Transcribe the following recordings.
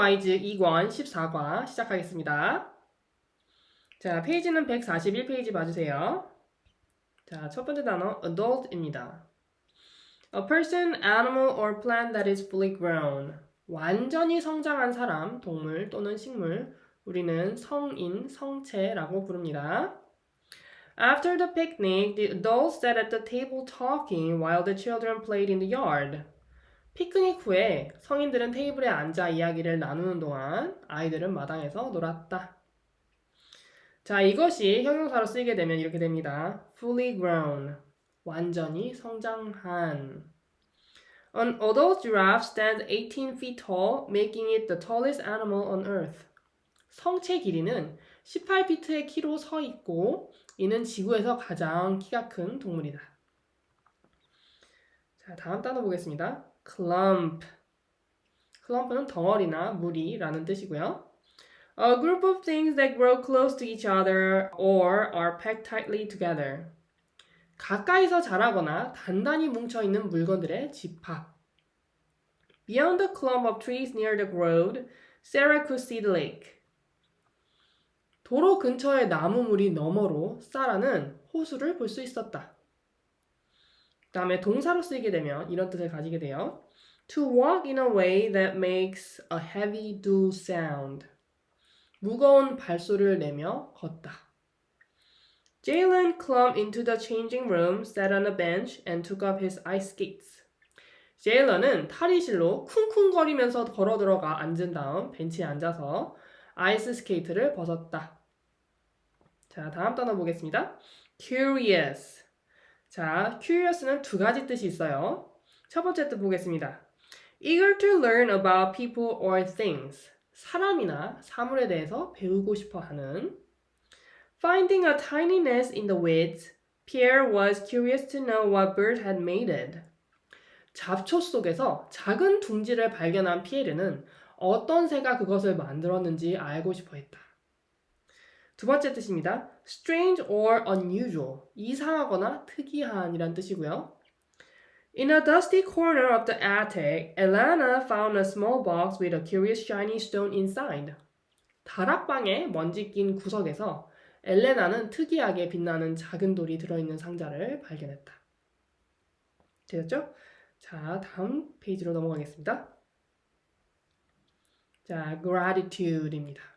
와이즈 2권 14과 시작하겠습니다. 자, 페이지는 141페이지 봐주세요. 자, 첫 번째 단어 adult입니다. A person, animal, or plant that is fully grown. 완전히 성장한 사람, 동물 또는 식물, 우리는 성인, 성체라고 부릅니다. After the picnic, the adults sat at the table talking while the children played in the yard. 피크닉 후에 성인들은 테이블에 앉아 이야기를 나누는 동안 아이들은 마당에서 놀았다. 자, 이것이 형용사로 쓰이게 되면 이렇게 됩니다. fully grown, 완전히 성장한. An adult giraffe stands 18 feet tall, making it the tallest animal on earth. 성체 길이는 18피트의 키로 서 있고 이는 지구에서 가장 키가 큰 동물이다. 자, 다음 단어 보겠습니다. clump. clump는 덩어리나 무리라는 뜻이고요. A group of things that grow close to each other or are packed tightly together. 가까이서 자라거나 단단히 뭉쳐있는 물건들의 집합. Beyond the clump of trees near the road, Sarah could see the lake. 도로 근처의 나무무리 너머로 사라는 호수를 볼 수 있었다. 그 다음에 동사로 쓰이게 되면 이런 뜻을 가지게 돼요. To walk in a way that makes a heavy do sound. 무거운 발소리를 내며 걷다. Jalen climbed into the changing room, sat on a bench, and took up his ice skates. 제일런은 탈의실로 쿵쿵거리면서 걸어 들어가 앉은 다음 벤치에 앉아서 아이스 스케이트를 벗었다. 자, 다음 단어 보겠습니다. Curious. 자, curious는 두 가지 뜻이 있어요. 첫 번째 뜻 보겠습니다. Eager to learn about people or things. 사람이나 사물에 대해서 배우고 싶어 하는. Finding a tiny nest in the woods, Pierre was curious to know what bird had made it. 잡초 속에서 작은 둥지를 발견한 피에르는 어떤 새가 그것을 만들었는지 알고 싶어 했다. 두 번째 뜻입니다. Strange or unusual. 이상하거나 특이한이란 뜻이고요. In a dusty corner of the attic, Elena found a small box with a curious shiny stone inside. 다락방의 먼지 낀 구석에서 엘레나는 특이하게 빛나는 작은 돌이 들어있는 상자를 발견했다. 되셨죠? 자, 다음 페이지로 넘어가겠습니다. 자, gratitude입니다.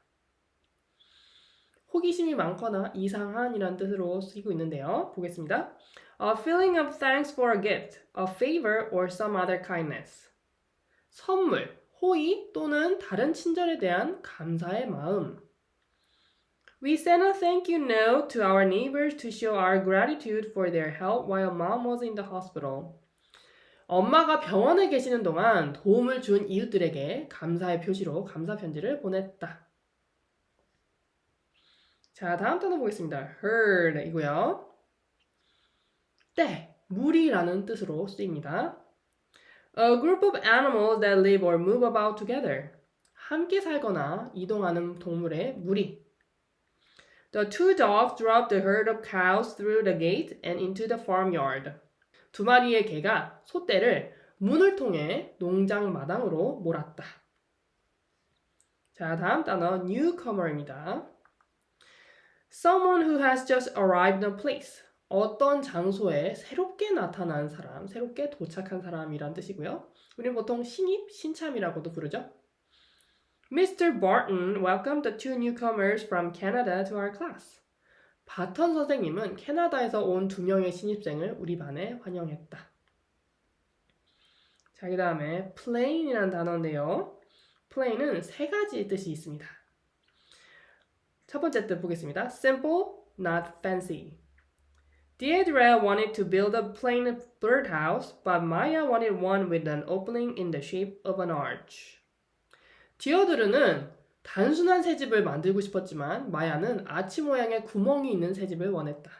호기심이 많거나 이상한이란 뜻으로 쓰이고 있는데요. 보겠습니다. A feeling of thanks for a gift, a favor, or some other kindness. 선물, 호의 또는 다른 친절에 대한 감사의 마음. We sent a thank you note to our neighbors to show our gratitude for their help while mom was in the hospital. 엄마가 병원에 계시는 동안 도움을 준 이웃들에게 감사의 표시로 감사 편지를 보냈다. 자, 다음 단어 보겠습니다. herd 이고요. 떼, 무리라는 뜻으로 쓰입니다. A group of animals that live or move about together. 함께 살거나 이동하는 동물의 무리. The two dogs dropped the herd of cows through the gate and into the farmyard. 두 마리의 개가 소떼를 문을 통해 농장 마당으로 몰았다. 자, 다음 단어 newcomer입니다. Someone who has just arrived in a place. 어떤 장소에 새롭게 나타난 사람, 새롭게 도착한 사람이란 뜻이고요. 우리는 보통 신입, 신참이라고도 부르죠. Mr. Barton welcomed the two newcomers from Canada to our class. 바턴 선생님은 캐나다에서 온 두 명의 신입생을 우리 반에 환영했다. 자, 그 다음에 plain이라는 단어인데요. plain은 세 가지 뜻이 있습니다. 첫 번째 뜻 보겠습니다. Simple, not fancy. Deirdre wanted to build a plain birdhouse, but Maya wanted one with an opening in the shape of an arch. 디어드르는 단순한 새집을 만들고 싶었지만 마야는 아치 모양의 구멍이 있는 새집을 원했다.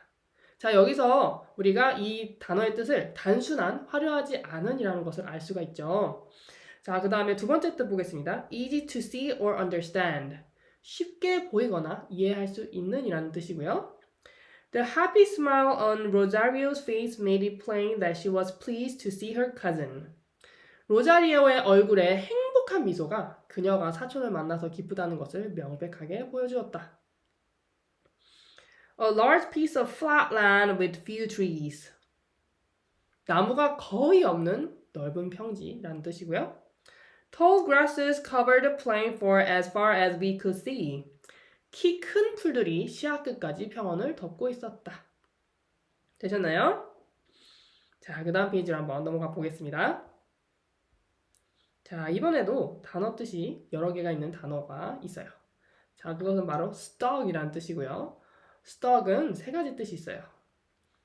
자, 여기서 우리가 이 단어의 뜻을 단순한, 화려하지 않은 이라는 것을 알 수가 있죠. 자, 그 다음에 두 번째 뜻 보겠습니다. Easy to see or understand. 쉽게 보이거나 이해할 수 있는 이라는 뜻이고요. The happy smile on Rosario's face made it plain that she was pleased to see her cousin. 로자리오의 얼굴에 촉촉한 미소가 그녀가 사촌을 만나서 기쁘다는 것을 명백하게 보여주었다. A large piece of flat land with few trees. 나무가 거의 없는 넓은 평지라는 뜻이고요. Tall grasses covered the plain for as far as we could see. 키 큰 풀들이 시야 끝까지 평원을 덮고 있었다. 되셨나요? 자, 그 다음 페이지로 한번 넘어가 보겠습니다. 자, 이번에도 단어 뜻이 여러 개가 있는 단어가 있어요. 자, 그것은 바로 stalk이라는 뜻이고요. stalk은 세 가지 뜻이 있어요.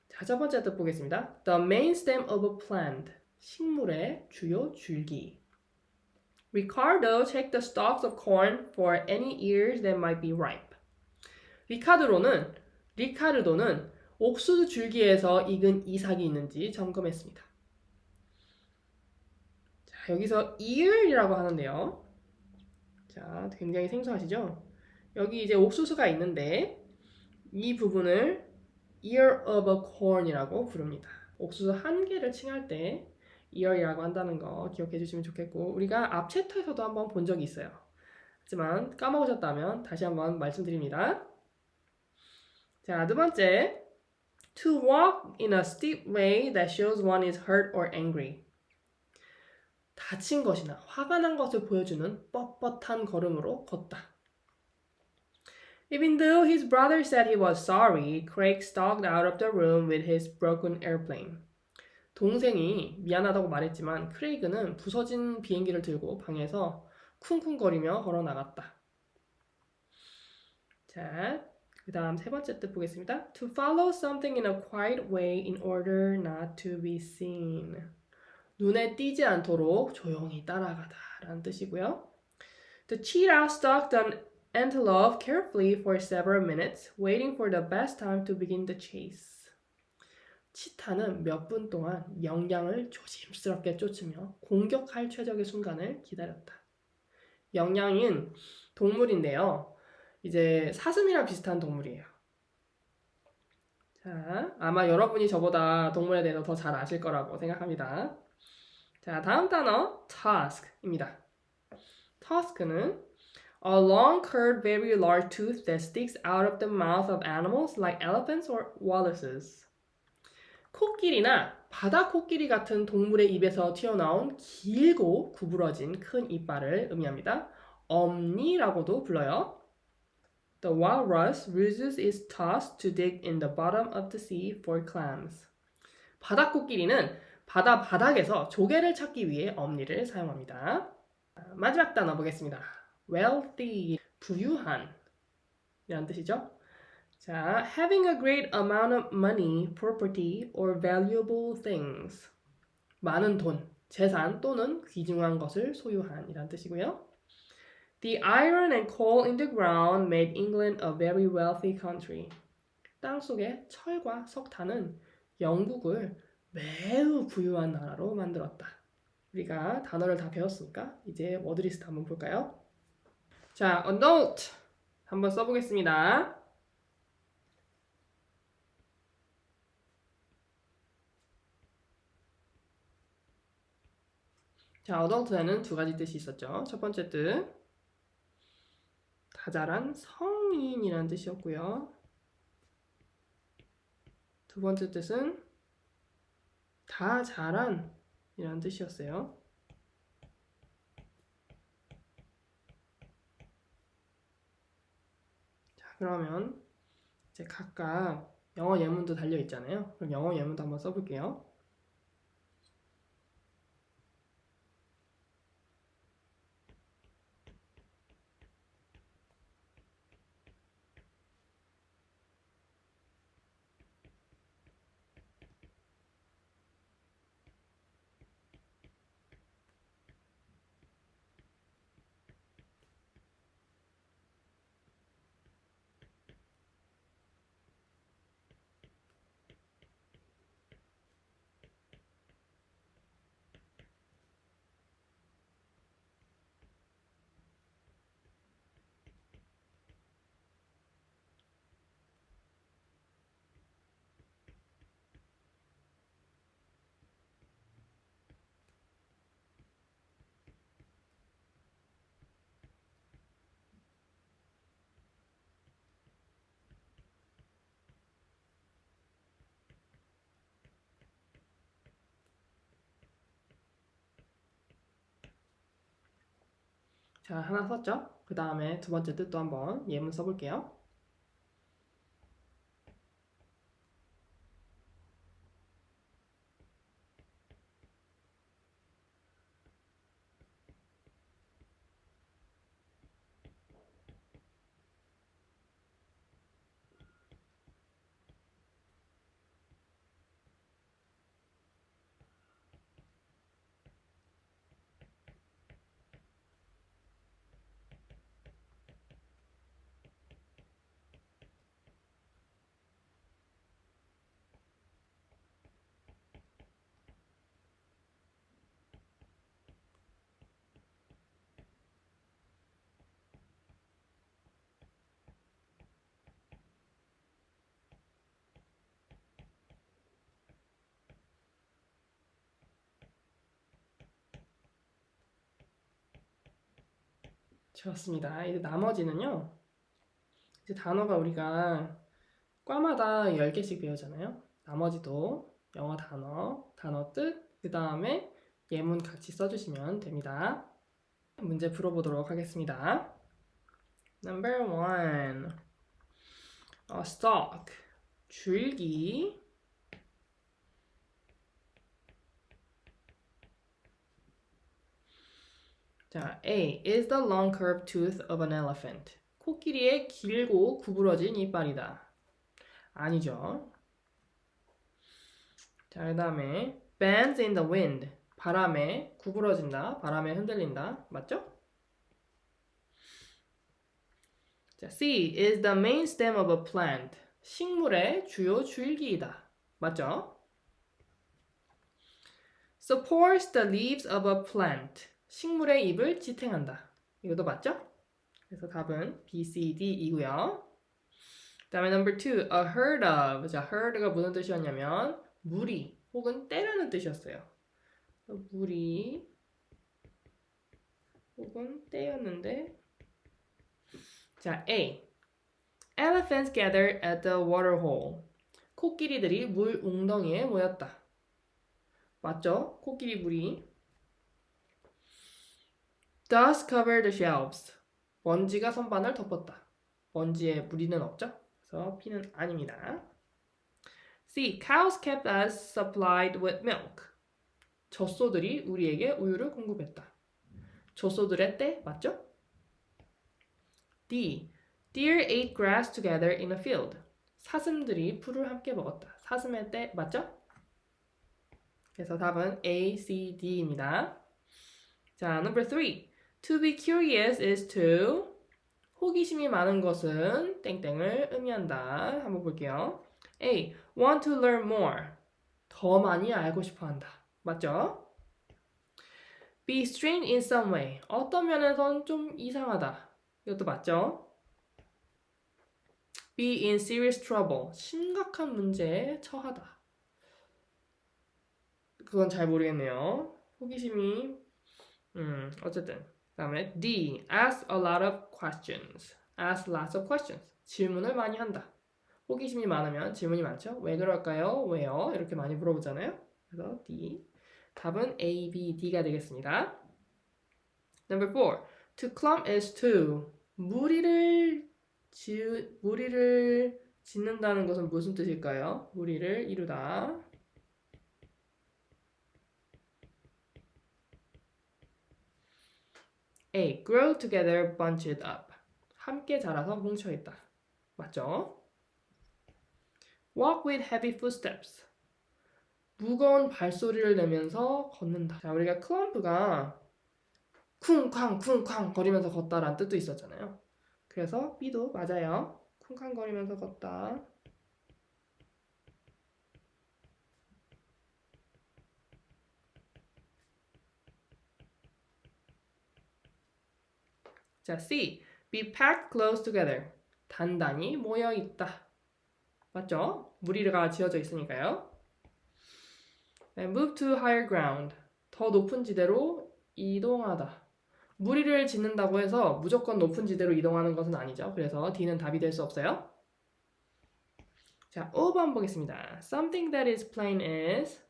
자, 첫 번째 뜻 보겠습니다. The main stem of a plant. 식물의 주요 줄기. Ricardo checked the stalks of corn for any ears that might be ripe. 리카르도는 옥수수 줄기에서 익은 이삭이 있는지 점검했습니다. 자, 여기서 ear이라고 하는데요. 자, 굉장히 생소하시죠? 여기 이제 옥수수가 있는데 이 부분을 ear of a corn이라고 부릅니다. 옥수수 한 개를 칭할 때 ear이라고 한다는 거 기억해 주시면 좋겠고, 우리가 앞 챕터에서도 한번 본 적이 있어요. 하지만 까먹으셨다면 다시 한번 말씀드립니다. 자, 두 번째, to walk in a steep way that shows one is hurt or angry. 다친 것이나 화가 난 것을 보여주는 뻣뻣한 걸음으로 걷다. Even though his brother said he was sorry, Craig stalked out of the room with his broken airplane. 동생이 미안하다고 말했지만 크레이그는 부서진 비행기를 들고 방에서 쿵쿵거리며 걸어 나갔다. 자, 그 다음 세 번째 뜻 보겠습니다. To follow something in a quiet way in order not to be seen. 눈에 띄지 않도록 조용히 따라가다 라는 뜻이고요. The cheetah stalked an antelope carefully for several minutes, waiting for the best time to begin the chase. 치타는 몇 분 동안 영양을 조심스럽게 쫓으며 공격할 최적의 순간을 기다렸다. 영양인 동물인데요. 이제 사슴이랑 비슷한 동물이에요. 자, 아마 여러분이 저보다 동물에 대해서 더 잘 아실 거라고 생각합니다. 자, 다음 단어 tusk입니다. tusk는 a long, curved, very large tooth that sticks out of the mouth of animals like elephants or walruses. 코끼리나 바다 코끼리 같은 동물의 입에서 튀어나온 길고 구부러진 큰 이빨을 의미합니다. 엄니라고도 불러요. The walrus uses its tusks to dig in the bottom of the sea for clams. 바다 코끼리는 바다 바닥에서 조개를 찾기 위해 엄니를 사용합니다. 마지막 단어 보겠습니다. wealthy, 부유한 이라는 뜻이죠. 자, having a great amount of money, property, or valuable things. 많은 돈, 재산 또는 귀중한 것을 소유한 이란 뜻이고요. The iron and coal in the ground made England a very wealthy country. 땅속의 철과 석탄은 영국을 매우 부유한 나라로 만들었다. 우리가 단어를 다 배웠으니까 이제 워드리스트 한번 볼까요? 자, adult 한번 써보겠습니다. 자, adult에는 두 가지 뜻이 있었죠. 첫 번째 뜻, 다 자란 성인이라는 뜻이었고요. 두 번째 뜻은 다 자란 이라는 뜻이었어요. 자, 그러면 이제 각각 영어 예문도 달려 있잖아요. 그럼 영어 예문도 한번 써볼게요. 자, 하나 썼죠? 그 다음에 두 번째 뜻도 한번 예문 써볼게요. 좋습니다. 이제 나머지는요. 이제 단어가 우리가 과마다 10개씩 배우잖아요. 나머지도 영어 단어 뜻, 그 다음에 예문 같이 써주시면 됩니다. 문제 풀어보도록 하겠습니다. Number 1. stalk. 줄기. 자, A is the long curved tooth of an elephant. 코끼리의 길고 구부러진 이빨이다. 아니죠. 자, 그 다음에 bends in the wind. 바람에 구부러진다. 바람에 흔들린다. 맞죠? 자, C is the main stem of a plant. 식물의 주요 줄기이다. 맞죠? supports the leaves of a plant. 식물의 잎을 지탱한다. 이것도 맞죠? 그래서 답은 B, C, D이고요. 그 다음에 number 2, a herd of. 자, herd가 무슨 뜻이었냐면 무리 혹은 떼라는 뜻이었어요. 무리 혹은 떼였는데 자, A. Elephants gathered at the water hole. 코끼리들이 물 웅덩이에 모였다. 맞죠? 코끼리 무리. Dust covered the shelves. 먼지가 선반을 덮었다. 먼지에 무리는 없죠? 그래서 B는 아닙니다. C. Cows kept us supplied with milk. 젖소들이 우리에게 우유를 공급했다. 젖소들의 때 맞죠? D. Deer ate grass together in a field. 사슴들이 풀을 함께 먹었다. 사슴의 때 맞죠? 그래서 답은 A, C, D입니다. 자, number 3. To be curious is to. 호기심이 많은 것은 땡땡을 의미한다. 한번 볼게요. A. Want to learn more. 더 많이 알고 싶어 한다. 맞죠? Be strange in some way. 어떤 면에선 좀 이상하다. 이것도 맞죠? Be in serious trouble. 심각한 문제에 처하다. 그건 잘 모르겠네요. 호기심이 어쨌든 그 다음에 D. Ask a lot of questions. Ask lots of questions. 질문을 많이 한다. 호기심이 많으면 질문이 많죠? 왜 그럴까요? 왜요? 이렇게 많이 물어보잖아요. 그래서 D. 답은 A, B, D가 되겠습니다. Number 4. To clump is to. 무리를 짓는다는 것은 무슨 뜻일까요? 무리를 이루다. A. Grow together, bunched up. 함께 자라서 뭉쳐있다. 맞죠? Walk with heavy footsteps. 무거운 발소리를 내면서 걷는다. 자, 우리가 클럼프가 쿵쾅 쿵쾅 거리면서 걷다라는 뜻도 있었잖아요. 그래서 B도 맞아요. 쿵쾅 거리면서 걷다. 자, C. Be packed close together. 단단히 모여 있다. 맞죠? 무리가 지어져 있으니까요. Move to higher ground. 더 높은 지대로 이동하다. 무리를 짓는다고 해서 무조건 높은 지대로 이동하는 것은 아니죠. 그래서 D는 답이 될 수 없어요. 자, 5번 보겠습니다. Something that is plain is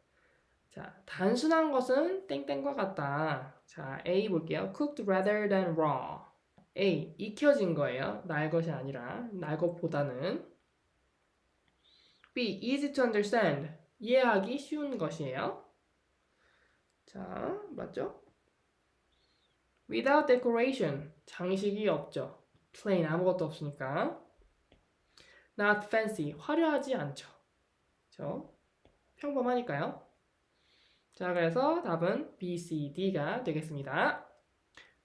자, 단순한 것은 땡땡과 같다. 자, A 볼게요. Cooked rather than raw. A. 익혀진 거예요. 날 것이 아니라 날 것보다는. B. Easy to understand. 이해하기 쉬운 것이에요. 자, 맞죠? Without decoration. 장식이 없죠. Plain 아무것도 없으니까. Not fancy. 화려하지 않죠. 그렇죠? 평범하니까요. 자, 그래서 답은 B, C, D가 되겠습니다.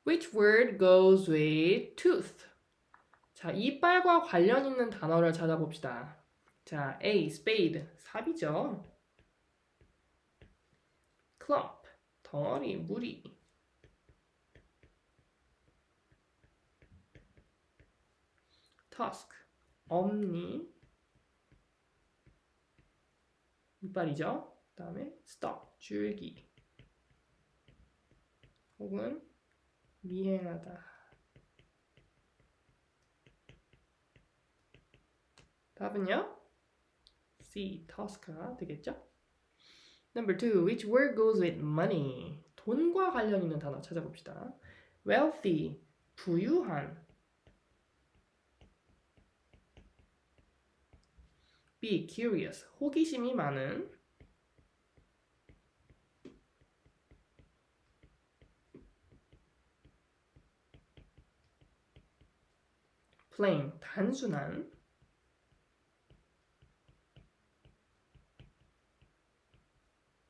Which word goes with tooth? 자, 이빨과 관련 있는 단어를 찾아봅시다. 자, A, spade, 삽이죠. clump, 덩어리, 무리. tusk, 엄니, 이빨이죠. 그 다음에 stalk, 줄기. 혹은 미행하다. 답은요? C, tusk가 되겠죠? Number 2, which word goes with money? 돈과 관련 있는 단어 찾아봅시다. wealthy, 부유한. B, curious, 호기심이 많은. plain, 단순한.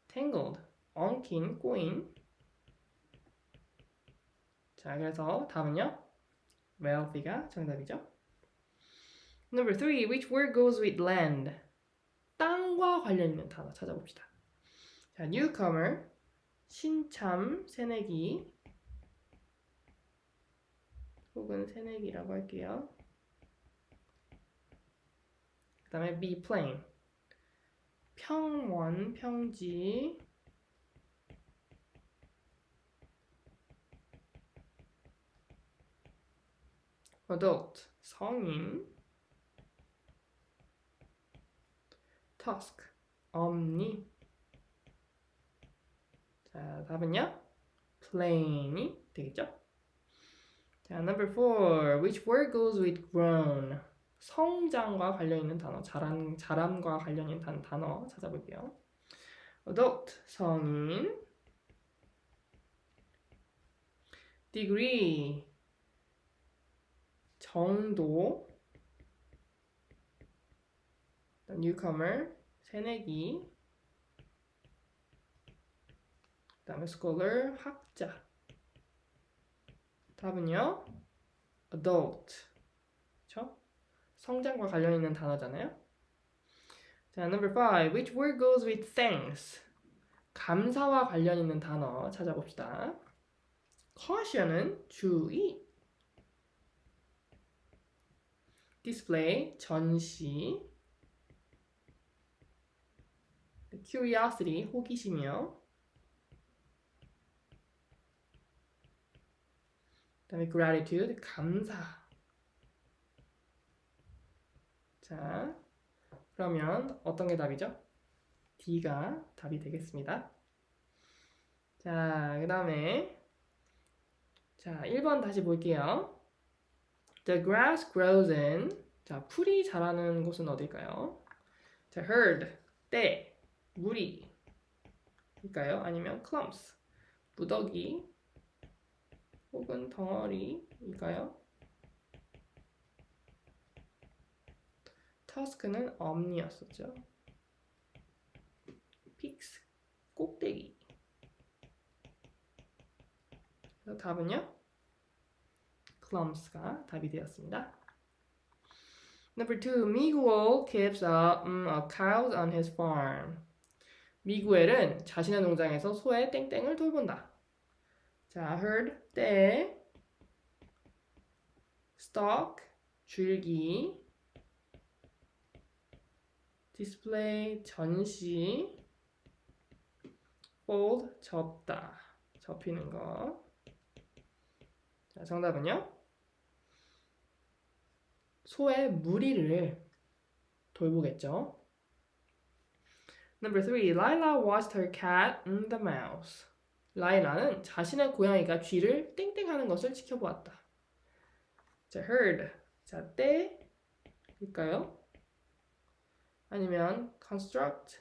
tangled, 엉킨, 꼬인. 자, 그래서 답은요? wealthy가 정답이죠. Number 3, which word goes with land? 땅과 관련 있는 단어 찾아봅시다. 자, newcomer, 신참, 새내기. 혹은 새내기라고 할게요. 그 다음에 be plain, 평원, 평지. adult, 성인. tusk, 엄니. 자, 답은요? plain이 되겠죠? 자, number 4, which word goes with grown? 성장과 관련 있는 단어, 자람과 관련 있는 단어 찾아볼게요. adult, 성인. degree, 정도. newcomer, 새내기. 그 다음에 scholar, 학자. 답은요? adult. 그쵸? 성장과 관련 있는 단어잖아요. 자, number 5. Which word goes with thanks? 감사와 관련 있는 단어 찾아봅시다. caution은 주의. display, 전시. curiosity, 호기심이요. 그 다음에 gratitude, 감사. 자, 그러면 어떤 게 답이죠? D가 답이 되겠습니다. 자, 그 다음에 자, 1번 다시 볼게요. The grass grows in. 자, 풀이 자라는 곳은 어딜까요? 자, herd, 떼, 무리. 일까요? 아니면 clumps, 무더기. 혹은 덩어리일까요? tusk는 엄니였었죠. peaks, 꼭대기. 그래서 답은요? clumps가 답이 되었습니다. Number 2, Miguel keeps a cow on his farm. 미구엘은 자신의 농장에서 소의 땡땡을 돌본다. 자, herd, 떼. stalk, 줄기. display, 전시. fold, 접다. 접히는 거. 자, 정답은요? 소의 무리를 돌보겠죠. Number 3. Lila watched her cat and the mouse. 라일라는 자신의 고양이가 쥐를 땡땡하는 것을 지켜보았다. 자, heard. 자, 때일까요? 아니면 construct.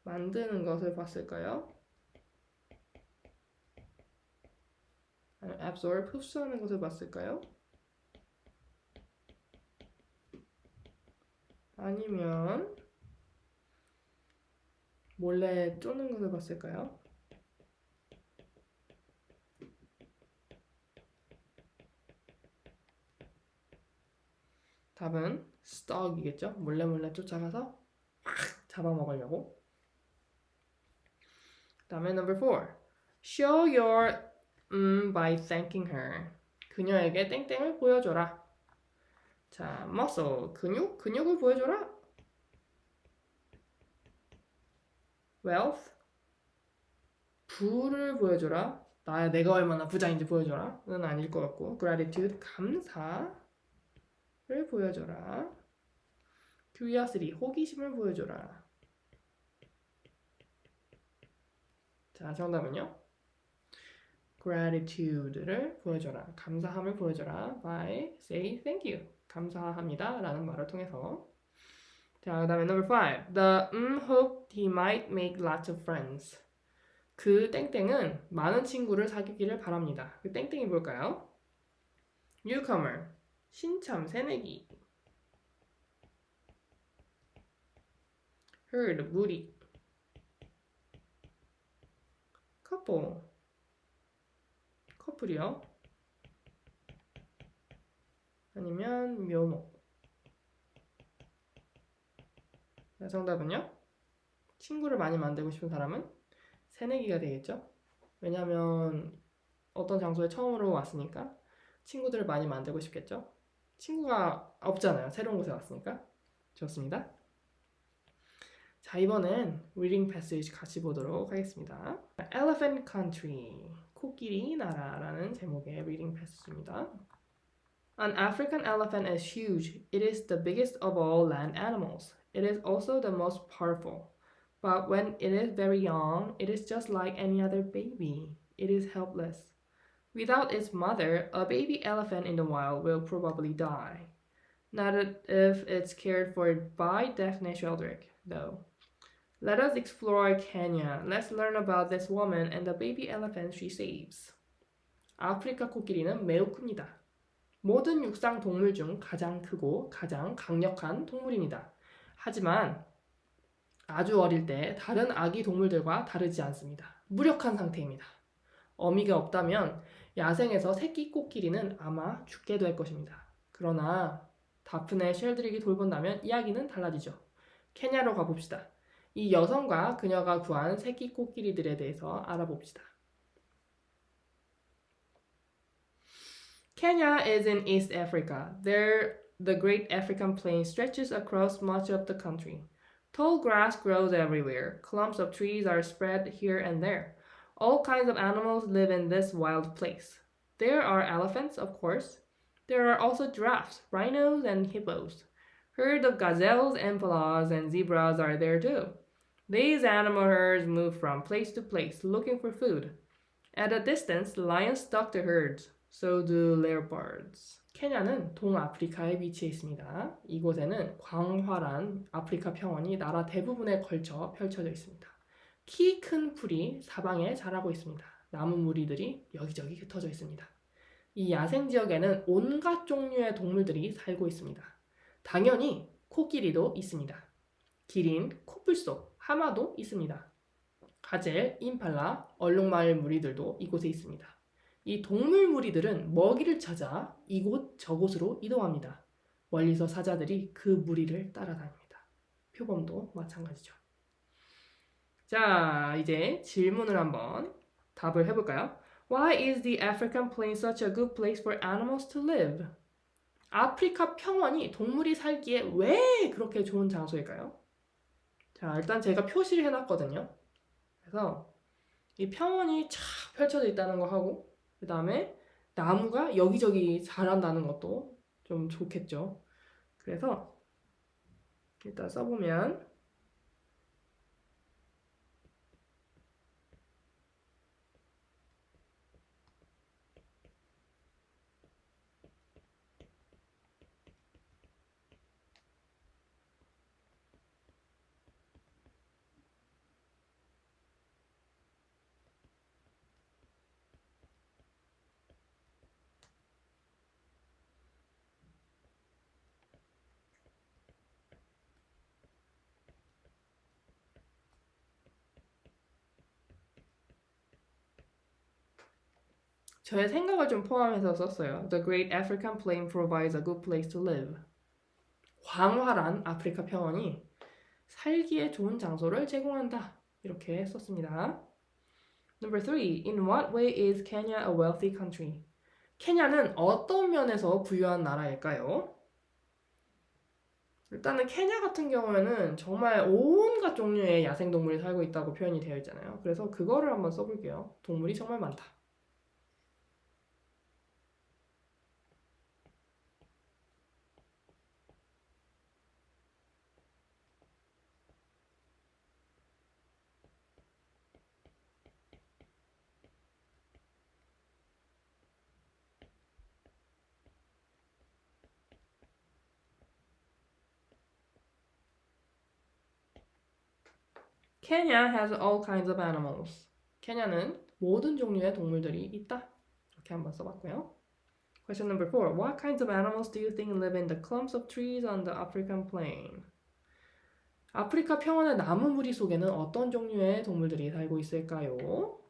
만드는 것을 봤을까요? 아니면 absorb. 흡수하는 것을 봤을까요? 아니면 몰래 쪼는 것을 봤을까요? 답은 stalk이겠죠? 몰래 쫓아가서 확 잡아먹으려고. 다음에 number 4. Show your by thanking her. 그녀에게 땡땡을 보여줘라. 자, muscle, 근육을 보여줘라. wealth, 부를 보여줘라. 내가 얼마나 부자인지 보여줘라. 는 아닐 것 같고. gratitude, 감사를 보여줘라. curiosity, 호기심을 보여줘라. 자, 정답은요? gratitude를 보여줘라. 감사함을 보여줘라. by say thank you. 감사합니다. 라는 말을 통해서. 자, 그 다음에 number 5. The hoped he might make lots of friends. 그 땡땡은 많은 친구를 사귀기를 바랍니다. 그 땡땡이 뭘까요? newcomer, 신참, 새내기. herd, 무리. couple, 커플이요. 아니면 묘목. 자, 정답은요? 친구를 많이 만들고 싶은 사람은 새내기가 되겠죠? 왜냐면 어떤 장소에 처음으로 왔으니까 친구들을 많이 만들고 싶겠죠? 친구가 없잖아요. 새로운 곳에 왔으니까. 좋습니다. 자, 이번엔 reading passage 같이 보도록 하겠습니다. Elephant Country, 코끼리 나라라는 제목의 reading passage입니다. An African elephant is huge. It is the biggest of all land animals. It is also the most powerful. But when it is very young, it is just like any other baby. It is helpless. Without its mother, a baby elephant in the wild will probably die. Not if it's cared for by Daphne Sheldrake, though. Let us explore Kenya. Let's learn about this woman and the baby elephant she saves. 아프리카 코끼리는 매우 큽니다. 모든 육상 동물 중 가장 크고 가장 강력한 동물입니다. 하지만 아주 어릴 때 다른 아기 동물들과 다르지 않습니다. 무력한 상태입니다. 어미가 없다면 야생에서 새끼 코끼리는 아마 죽게 될 것입니다. 그러나 다프네 쉘드릭이 돌본다면 이야기는 달라지죠. 케냐로 가봅시다. 이 여성과 그녀가 구한 새끼 코끼리들에 대해서 알아봅시다. Kenya is in East Africa. There, the Great African Plain stretches across much of the country. Tall grass grows everywhere. Clumps of trees are spread here and there. All kinds of animals live in this wild place. There are elephants, of course. There are also giraffes, rhinos, and hippos. Herds of gazelles, impalas, and zebras are there too. These animal herds move from place to place looking for food. At a distance, lions stalk the herds. So do leopards. 케냐는 동아프리카에 위치해 있습니다. 이곳에는 광활한 아프리카 평원이 나라 대부분에 걸쳐 펼쳐져 있습니다. 키 큰 풀이 사방에 자라고 있습니다. 나무 무리들이 여기저기 흩어져 있습니다. 이 야생 지역에는 온갖 종류의 동물들이 살고 있습니다. 당연히 코끼리도 있습니다. 기린, 코뿔소, 하마도 있습니다. 가젤, 임팔라, 얼룩말 무리들도 이곳에 있습니다. 이 동물 무리들은 먹이를 찾아 이곳 저곳으로 이동합니다. 멀리서 사자들이 그 무리를 따라다닙니다. 표범도 마찬가지죠. 자, 이제 질문을 한번 답을 해볼까요? Why is the African plain such a good place for animals to live? 아프리카 평원이 동물이 살기에 왜 그렇게 좋은 장소일까요? 자, 일단 제가 표시를 해놨거든요. 그래서 이 평원이 쫙 펼쳐져 있다는 거 하고 그 다음에 나무가 여기저기 자란다는 것도 좀 좋겠죠. 그래서 일단 써보면 저의 생각을 좀 포함해서 썼어요. The Great African Plain provides a good place to live. 광활한 아프리카 평원이 살기에 좋은 장소를 제공한다. 이렇게 썼습니다. Number 3. In what way is Kenya a wealthy country? 케냐는 어떤 면에서 부유한 나라일까요? 일단은 케냐 같은 경우에는 정말 온갖 종류의 야생동물이 살고 있다고 표현이 되어 있잖아요. 그래서 그거를 한번 써볼게요. 동물이 정말 많다. Kenya has all kinds of animals. 케냐는 모든 종류의 동물들이 있다. 이렇게 한번 써봤고요. Question number 4. What kinds of animals do you think live in the clumps of trees on the African plain? 아프리카 평원의 나무 무리 속에는 어떤 종류의 동물들이 살고 있을까요?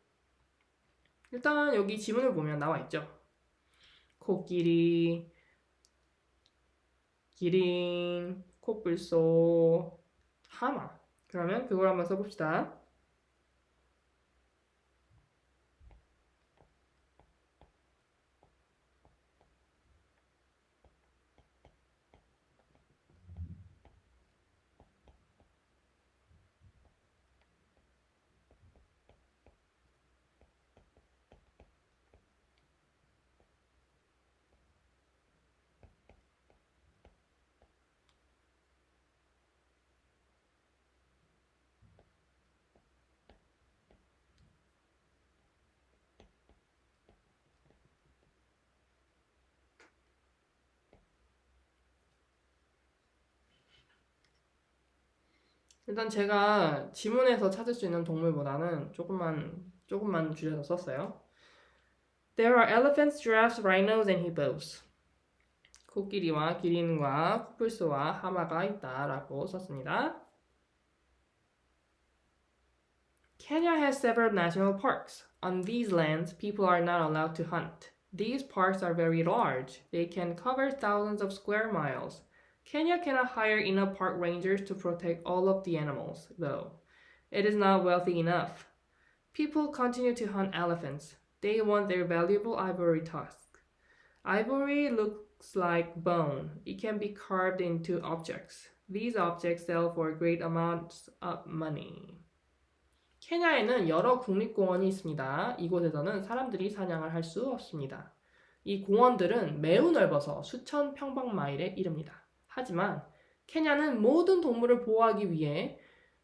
일단 여기 지문을 보면 나와 있죠. 코끼리, 기린, 코뿔소, 하마. 그러면 그걸 한번 써봅시다. 일단 제가 지문에서 찾을 수 있는 동물보다는 조금만 줄여서 썼어요. There are elephants, giraffes, rhinos, and hippos. 코끼리와 기린과 코뿔소와 하마가 있다라고 썼습니다. Kenya has several national parks. On these lands, people are not allowed to hunt. These parks are very large. They can cover thousands of square miles. Kenya cannot hire enough park rangers to protect all of the animals, though. It is not wealthy enough. People continue to hunt elephants. They want their valuable ivory tusk. Ivory looks like bone. It can be carved into objects. These objects sell for great amounts of money. 케냐에는 여러 국립공원이 있습니다. 이곳에서는 사람들이 사냥을 할 수 없습니다. 이 공원들은 매우 넓어서 수천 평방마일에 이릅니다. 하지만 케냐는 모든 동물을 보호하기 위해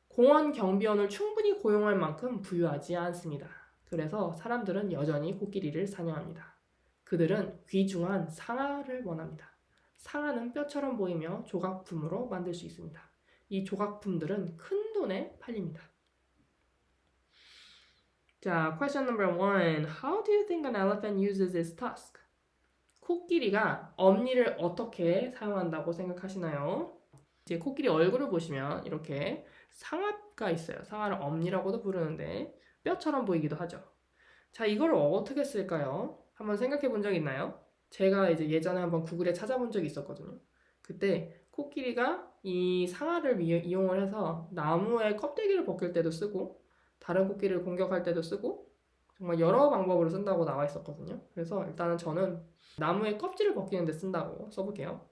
공원 경비원을 충분히 고용할 만큼 부유하지 않습니다. 그래서 사람들은 여전히 코끼리를 사냥합니다. 그들은 귀중한 상아를 원합니다. 상아는 뼈처럼 보이며 조각품으로 만들 수 있습니다. 이 조각품들은 큰 돈에 팔립니다. 자, question number 1. How do you think an elephant uses its tusk? 코끼리가 엄니를 어떻게 사용한다고 생각하시나요? 이제 코끼리 얼굴을 보시면 이렇게 상아가 있어요. 상아를 엄니라고도 부르는데 뼈처럼 보이기도 하죠. 자, 이걸 어떻게 쓸까요? 한번 생각해 본 적 있나요? 제가 이제 예전에 한번 구글에 찾아본 적이 있었거든요. 그때 코끼리가 이 상아를 이용을 해서 나무의 껍데기를 벗길 때도 쓰고 다른 코끼리를 공격할 때도 쓰고 정말 여러 방법으로 쓴다고 나와 있었거든요. 그래서 일단은 저는 나무의 껍질을 벗기는 데 쓴다고 써볼게요.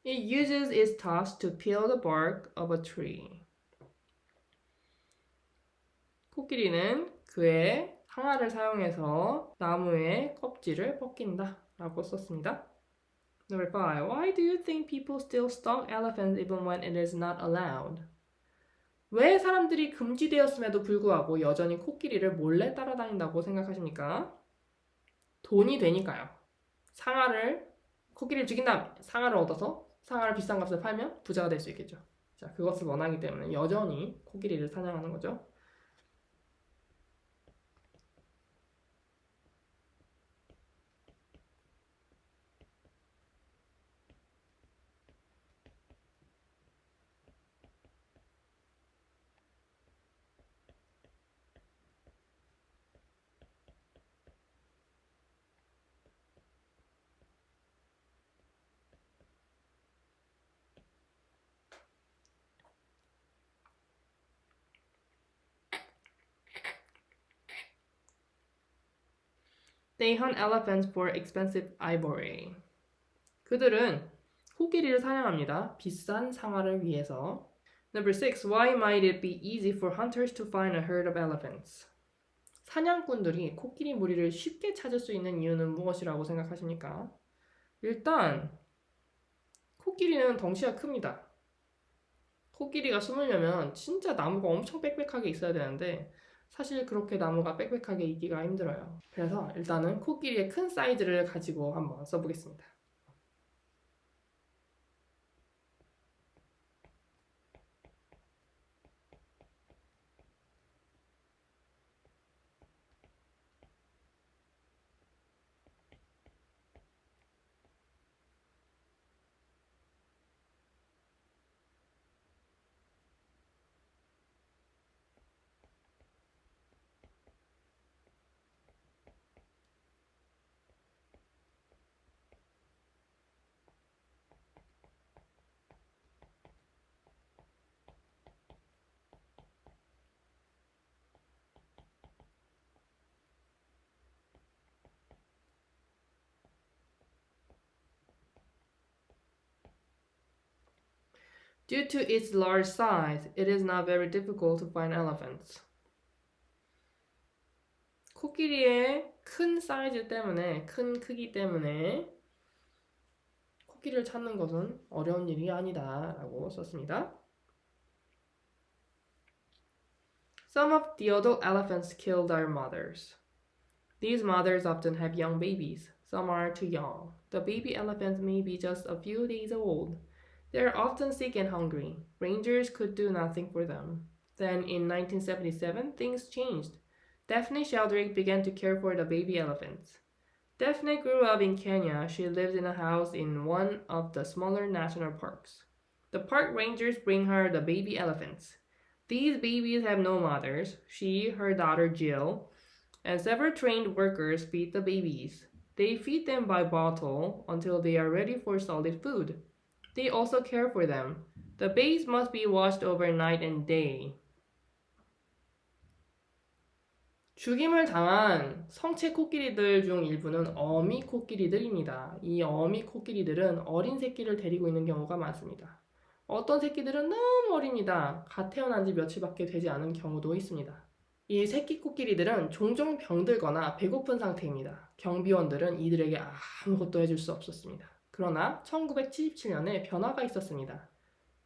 It uses its tusk to peel the bark of a tree. 코끼리는 그의 상아를 사용해서 나무의 껍질을 벗긴다 라고 썼습니다. Number 5. Why do you think people still stalk elephants even when it is not allowed? 왜 사람들이 금지되었음에도 불구하고 여전히 코끼리를 몰래 따라다닌다고 생각하십니까? 돈이 되니까요. 코끼리를 죽인 다음 상아를 얻어서 상아를 비싼 값에 팔면 부자가 될 수 있겠죠. 자, 그것을 원하기 때문에 여전히 코끼리를 사냥하는 거죠. They hunt elephants for expensive ivory. 그들은 코끼리를 사냥합니다. 비싼 상아를 위해서. Number 6. Why might it be easy for hunters to find a herd of elephants? 사냥꾼들이 코끼리 무리를 쉽게 찾을 수 있는 이유는 무엇이라고 생각하십니까? 일단 코끼리는 덩치가 큽니다. 코끼리가 숨으려면 진짜 나무가 엄청 빽빽하게 있어야 되는데 사실 그렇게 나무가 빽빽하게 있기가 힘들어요. 그래서 일단은 코끼리의 큰 사이즈를 가지고 한번 써보겠습니다. Due to its large size, it is not very difficult to find elephants. 코끼리의 큰 사이즈 때문에, 큰 크기 때문에 코끼리를 찾는 것은 어려운 일이 아니다 라고 썼습니다. Some of the adult elephants kill their mothers. These mothers often have young babies. Some are too young. The baby elephants may be just a few days old. They are often sick and hungry. Rangers could do nothing for them. Then in 1977, things changed. Daphne Sheldrake began to care for the baby elephants. Daphne grew up in Kenya. She lived in a house in one of the smaller national parks. The park rangers bring her the baby elephants. These babies have no mothers. She, her daughter Jill, and several trained workers feed the babies. They feed them by bottle until they are ready for solid food. They also care for them. The babies must be washed over night and day. 죽임을 당한 성체 코끼리들 중 일부는 어미 코끼리들입니다. 이 어미 코끼리들은 어린 새끼를 데리고 있는 경우가 많습니다. 어떤 새끼들은 너무 어립니다. 갓 태어난 지 며칠밖에 되지 않은 경우도 있습니다. 이 새끼 코끼리들은 종종 병들거나 배고픈 상태입니다. 경비원들은 이들에게 아무것도 해줄 수 없었습니다. 그러나 1977년에 변화가 있었습니다.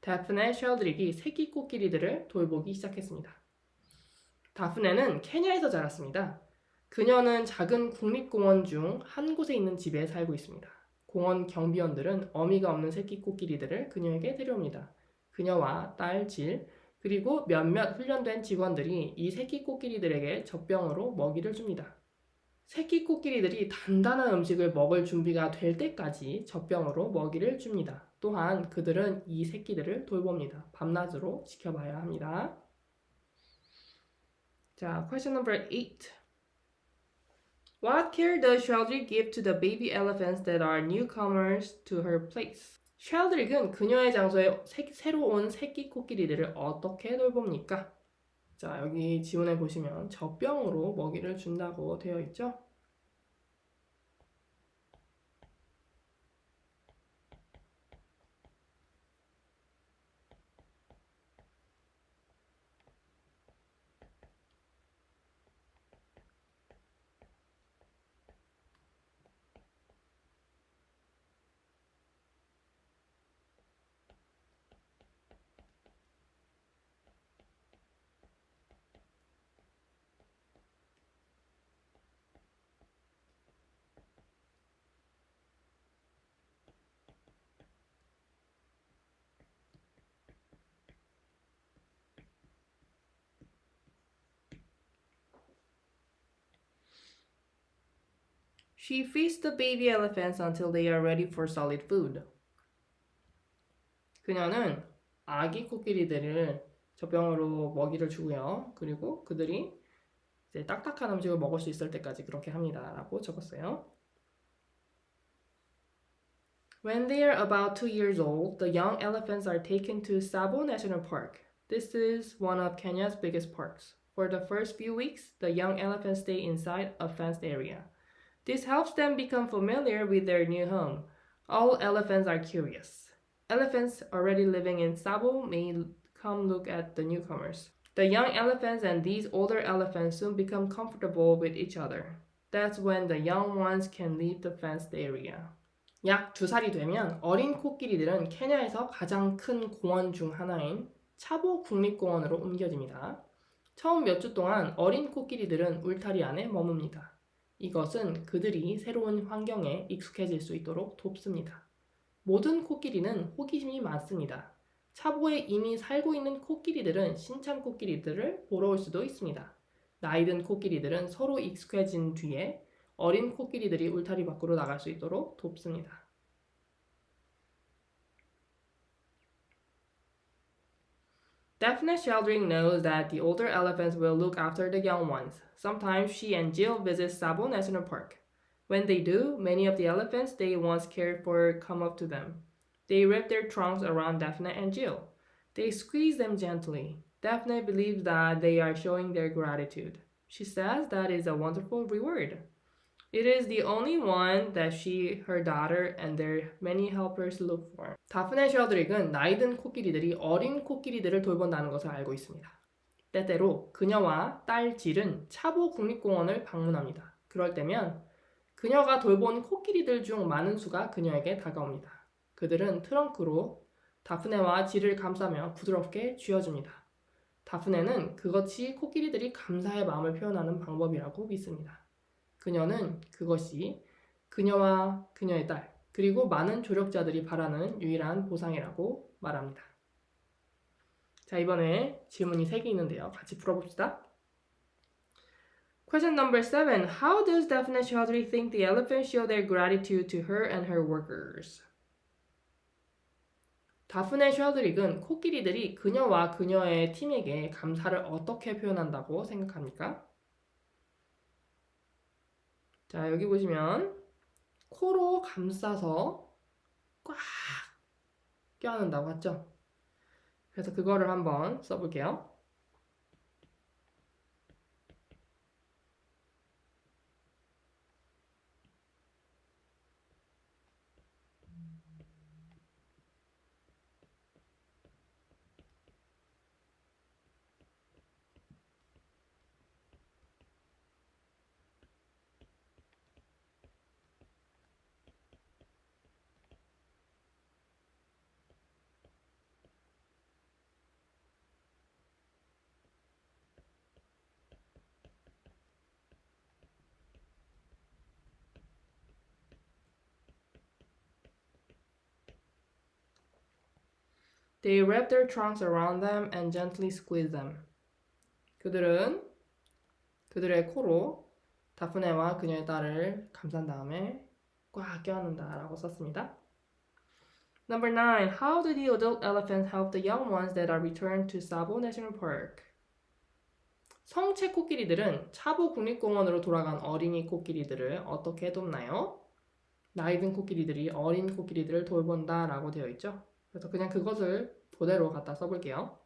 다프네 쉘드릭이 새끼 코끼리들을 돌보기 시작했습니다. 다프네는 케냐에서 자랐습니다. 그녀는 작은 국립공원 중 한 곳에 있는 집에 살고 있습니다. 공원 경비원들은 어미가 없는 새끼 코끼리들을 그녀에게 데려옵니다. 그녀와 딸 질, 그리고 몇몇 훈련된 직원들이 이 새끼 코끼리들에게 젖병으로 먹이를 줍니다. 새끼 코끼리들이 단단한 음식을 먹을 준비가 될 때까지 젖병으로 먹이를 줍니다. 또한 그들은 이 새끼들을 돌봅니다. 밤낮으로 지켜봐야 합니다. 자, question number 8. What care does Sheldrick give to the baby elephants that are newcomers to her place? 쉘드릭은 그녀의 장소에 새로 온 새끼 코끼리들을 어떻게 돌봅니까? 자, 여기 지문에 보시면 젖병으로 먹이를 준다고 되어 있죠? She feeds the baby elephants until they are ready for solid food. 그녀는 아기 코끼리들을 젖병으로 먹이를 주고요. 그리고 그들이 이제 딱딱한 음식을 먹을 수 있을 때까지 그렇게 합니다. 라고 적었어요. When they are about 2 years old, the young elephants are taken to Tsavo National Park. This is one of Kenya's biggest parks. For the first few weeks, the young elephants stay inside a fenced area. This helps them become familiar with their new home. All elephants are curious. Elephants already living in Tsavo may come look at the newcomers. The young elephants and these older elephants soon become comfortable with each other. That's when the young ones can leave the fenced area. 약 2살이 되면 어린 코끼리들은 케냐에서 가장 큰 공원 중 하나인 차보 국립공원으로 옮겨집니다. 처음 몇 주 동안 어린 코끼리들은 울타리 안에 머뭅니다. 이것은 그들이 새로운 환경에 익숙해질 수 있도록 돕습니다. 모든 코끼리는 호기심이 많습니다. 차보에 이미 살고 있는 코끼리들은 신참 코끼리들을 보러 올 수도 있습니다. 나이 든 코끼리들은 서로 익숙해진 뒤에 어린 코끼리들이 울타리 밖으로 나갈 수 있도록 돕습니다. Daphne Sheldring knows that the older elephants will look after the young ones. Sometimes she and Jill visit Tsavo National Park. When they do, many of the elephants they once cared for come up to them. They wrap their trunks around Daphne and Jill. They squeeze them gently. Daphne believes that they are showing their gratitude. She says that is a wonderful reward. It is the only one that she, her daughter, and their many helpers look for. 다프네 셔드릭은 나이든 코끼리들이 어린 코끼리들을 돌본다는 것을 알고 있습니다. 때때로 그녀와 딸 질은 차보 국립공원을 방문합니다. 그럴 때면 그녀가 돌본 코끼리들 중 많은 수가 그녀에게 다가옵니다. 그들은 트렁크로 다프네와 질을 감싸며 부드럽게 쥐어줍니다. 다프네는 그것이 코끼리들이 감사의 마음을 표현하는 방법이라고 믿습니다. 그녀는 그것이 그녀와 그녀의 딸, 그리고 많은 조력자들이 바라는 유일한 보상이라고 말합니다. 자, 이번에 질문이 3개 있는데요. 같이 풀어봅시다. Question number 7. How does Daphne Chaudhry think the elephants show their gratitude to her and her workers? 다프네 셔드릭은 코끼리들이 그녀와 그녀의 팀에게 감사를 어떻게 표현한다고 생각합니까? 자, 여기 보시면 코로 감싸서 꽉 껴안는다고 했죠? 그래서 그거를 한번 써볼게요. They wrap their trunks around them and gently squeeze them. 그들은 그들의 코로 다프네와 그녀의 딸을 감싼 다음에 꽉 껴안는다라고 썼습니다. Number 9. How do the adult elephants help the young ones that are returned to Tsavo National Park? 성체 코끼리들은 차보 국립공원으로 돌아간 어린이 코끼리들을 어떻게 돕나요? 나이 든 코끼리들이 어린 코끼리들을 돌본다 라고 되어 있죠. 그래서 그냥 그것을 그대로 갖다 써볼게요.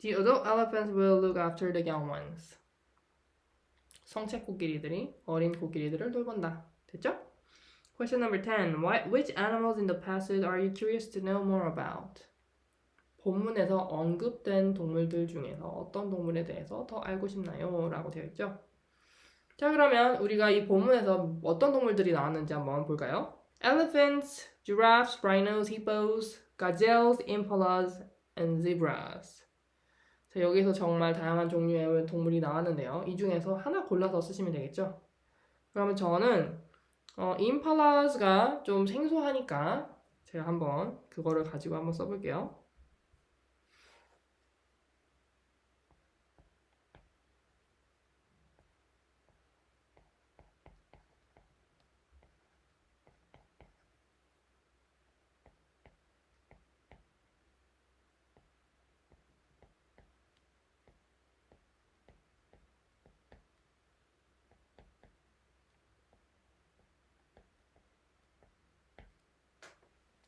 The adult elephants will look after the young ones. 성체 코끼리들이 어린 코끼리들을 돌본다. 됐죠? Question number 10. Which animals in the passage are you curious to know more about? 본문에서 언급된 동물들 중에서 어떤 동물에 대해서 더 알고 싶나요? 라고 되어 있죠. 자, 그러면 우리가 이 본문에서 어떤 동물들이 나왔는지 한번 볼까요? Elephants, giraffes, rhinos, hippos, gazelles, impalas, and zebras. 자, 여기서 정말 다양한 종류의 동물이 나왔는데요. 이 중에서 하나 골라서 쓰시면 되겠죠. 그러면 저는 임팔라스가 좀 생소하니까 제가 한번 그거를 가지고 한번 써볼게요.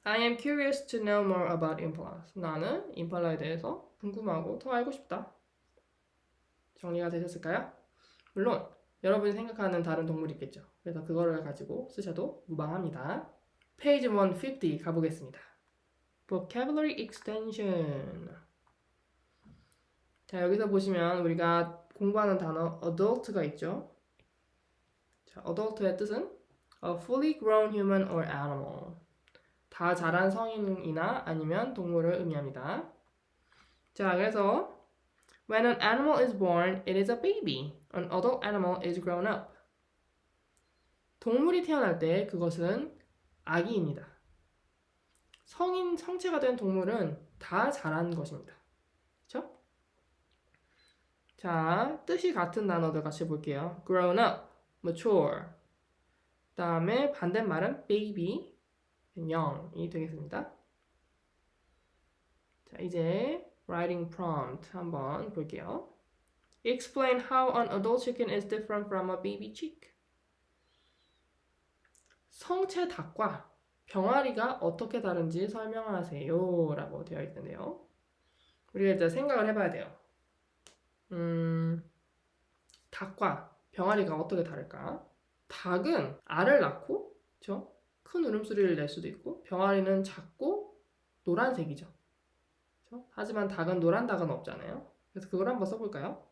I am curious to know more about impalas. 나는 임팔라에 대해서 궁금하고 더 알고 싶다. 정리가 되셨을까요? 물론 여러분이 생각하는 다른 동물이 있겠죠. 그래서 그거를 가지고 쓰셔도 무방합니다. 페이지 150 가보겠습니다. Vocabulary extension. 자, 여기서 보시면 우리가 공부하는 단어 adult가 있죠. 자, adult의 뜻은 a fully grown human or animal. 다 자란 성인이나 아니면 동물을 의미합니다. 자, 그래서 when an animal is born, it is a baby. An adult animal is grown up. 동물이 태어날 때 그것은 아기입니다. 성체가 된 동물은 다 자란 것입니다. 그렇죠? 자, 뜻이 같은 단어들 같이 볼게요. grown up, mature. 다음에 반대말은 baby, young이 되겠습니다. 자, 이제 writing prompt 한번 볼게요. Explain how an adult chicken is different from a baby chick. 성체 닭과 병아리가 어떻게 다른지 설명하세요 라고 되어 있는데요. 우리가 이제 생각을 해봐야 돼요. 닭과 병아리가 어떻게 다를까? 닭은 알을 낳고, 그쵸? 큰 울음소리를 낼 수도 있고, 병아리는 작고 노란색이죠. 그쵸? 하지만 닭은 노란 닭은 없잖아요. 그래서 그걸 한번 써볼까요?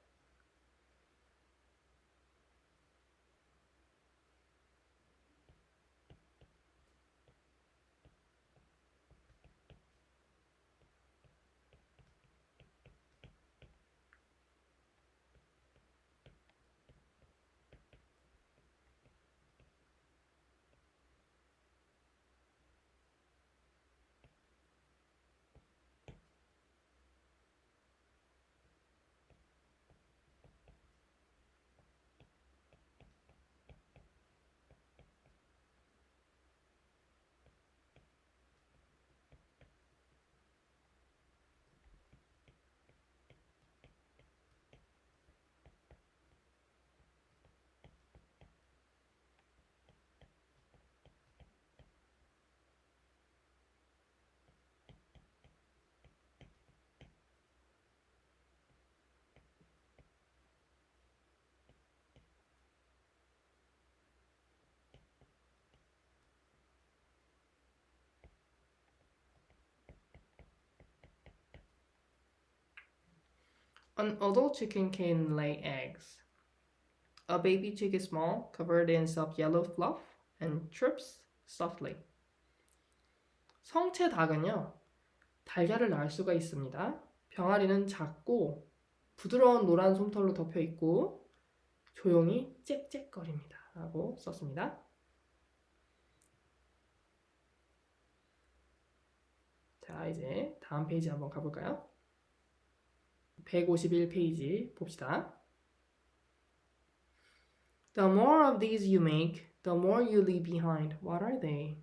An adult chicken can lay eggs. A baby chick is small, covered in soft yellow fluff, and chirps softly. 성체 닭은요, 달걀을 낳을 수가 있습니다. 병아리는 작고 부드러운 노란 솜털로 덮여 있고 조용히 짹짹거립니다. 라고 썼습니다. 자, 이제 다음 페이지 한번 가볼까요? 151페이지 봅시다. The more of these you make, the more you leave behind. What are they?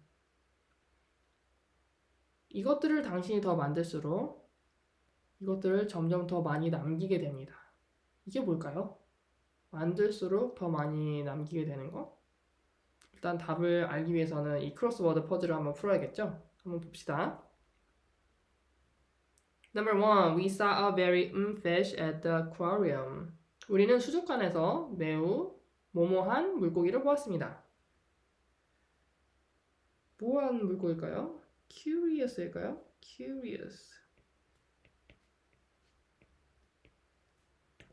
이것들을 당신이 더 만들수록 이것들을 점점 더 많이 남기게 됩니다. 이게 뭘까요? 만들수록 더 많이 남기게 되는 것? 일단 답을 알기 위해서는 이 크로스워드 퍼즐을 한번 풀어야겠죠? 한번 봅시다. Number 1. We saw a very fish at the aquarium. 우리는 수족관에서 매우 모모한 물고기를 보았습니다. 뭐한 물고기일까요? Curious일까요? Curious.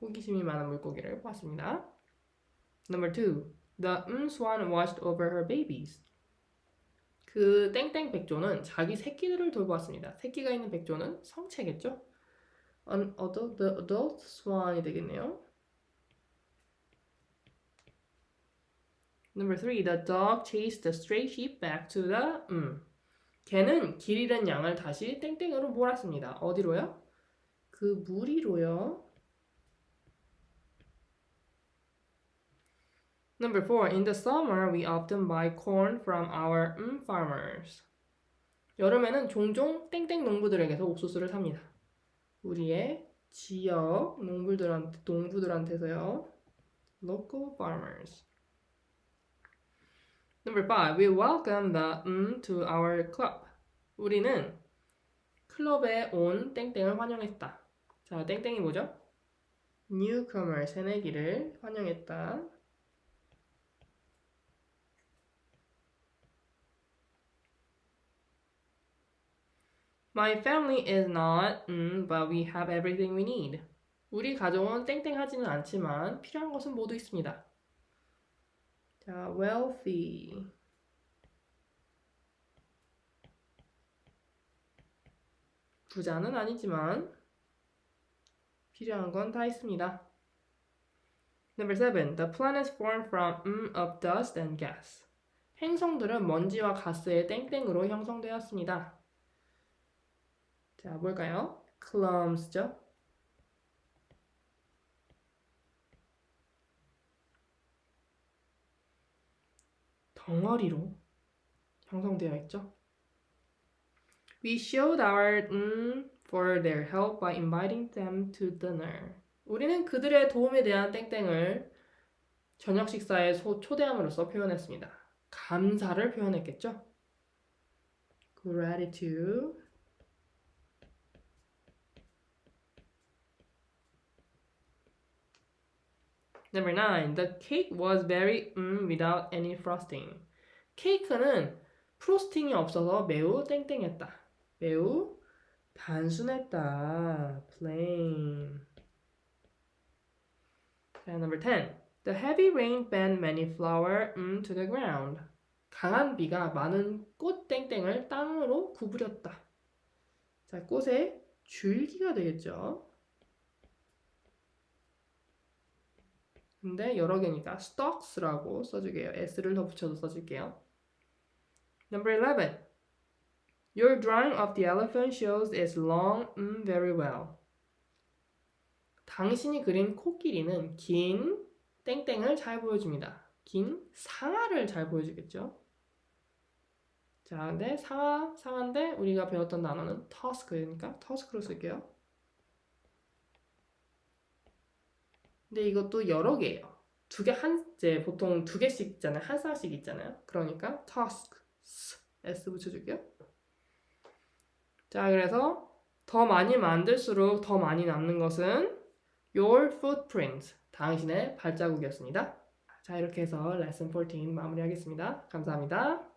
호기심이 많은 물고기를 보았습니다. Number 2. The swan watched over her babies. 그 땡땡 백조는 자기 새끼들을 돌보았습니다. 새끼가 있는 백조는 성체겠죠? The adult swan이 되겠네요. Number 3. The dog chased the stray sheep back to the 개는 길 잃은 양을 다시 땡땡으로 몰았습니다. 어디로요? 그 무리로요. Number 4. In the summer, we often buy corn from our farmers. 여름에는 종종 땡땡 농부들에게서 옥수수를 삽니다. 우리의 지역 농부들한테서요. Local farmers. Number 5. We welcome the to our club. 우리는 클럽에 온 땡땡을 환영했다. 자, 땡땡이 뭐죠? Newcomer, 새내기를 환영했다. My family is not, but we have everything we need. 우리 가족은 땡땡하지는 않지만 필요한 것은 모두 있습니다. 자, wealthy. 부자는 아니지만 필요한 건 다 있습니다. Number 7. The planets formed from of dust and gas. 행성들은 먼지와 가스의 땡땡으로 형성되었습니다. 자, 뭘까요? clumps죠? 덩어리로 형성되어 있죠. We showed our for their help by inviting them to dinner. 우리는 그들의 도움에 대한 땡땡을 저녁 식사에 초대함으로써 표현했습니다. 감사를 표현했겠죠? Gratitude. Number 9. The cake was very without any frosting. 케이크는 프로스팅이 없어서 매우 땡땡했다. 매우 단순했다. plain. 자, number 10. The heavy rain bent many flowers to the ground. 강한 비가 많은 꽃 땡땡을 땅으로 구부렸다. 자, 꽃의 줄기가 되겠죠. 근데 여러 개니까 stalks라고 써주게요. s를 더 붙여서 써줄게요. Number 11. Your drawing of the elephant shows its long very well. 당신이 그린 코끼리는 긴 땡땡을 잘 보여줍니다. 긴 상아를 잘 보여주겠죠. 자, 근데 상아인데 우리가 배웠던 단어는 tusk니까 tusk로 쓸게요. 근데 이것도 여러 개예요. 이제 보통 2개씩 있잖아요. 한 쌍씩 있잖아요. 그러니까 tusk, s 붙여줄게요. 자, 그래서 더 많이 만들수록 더 많이 남는 것은 your footprint, 당신의 발자국이었습니다. 자, 이렇게 해서 레슨 14 마무리하겠습니다. 감사합니다.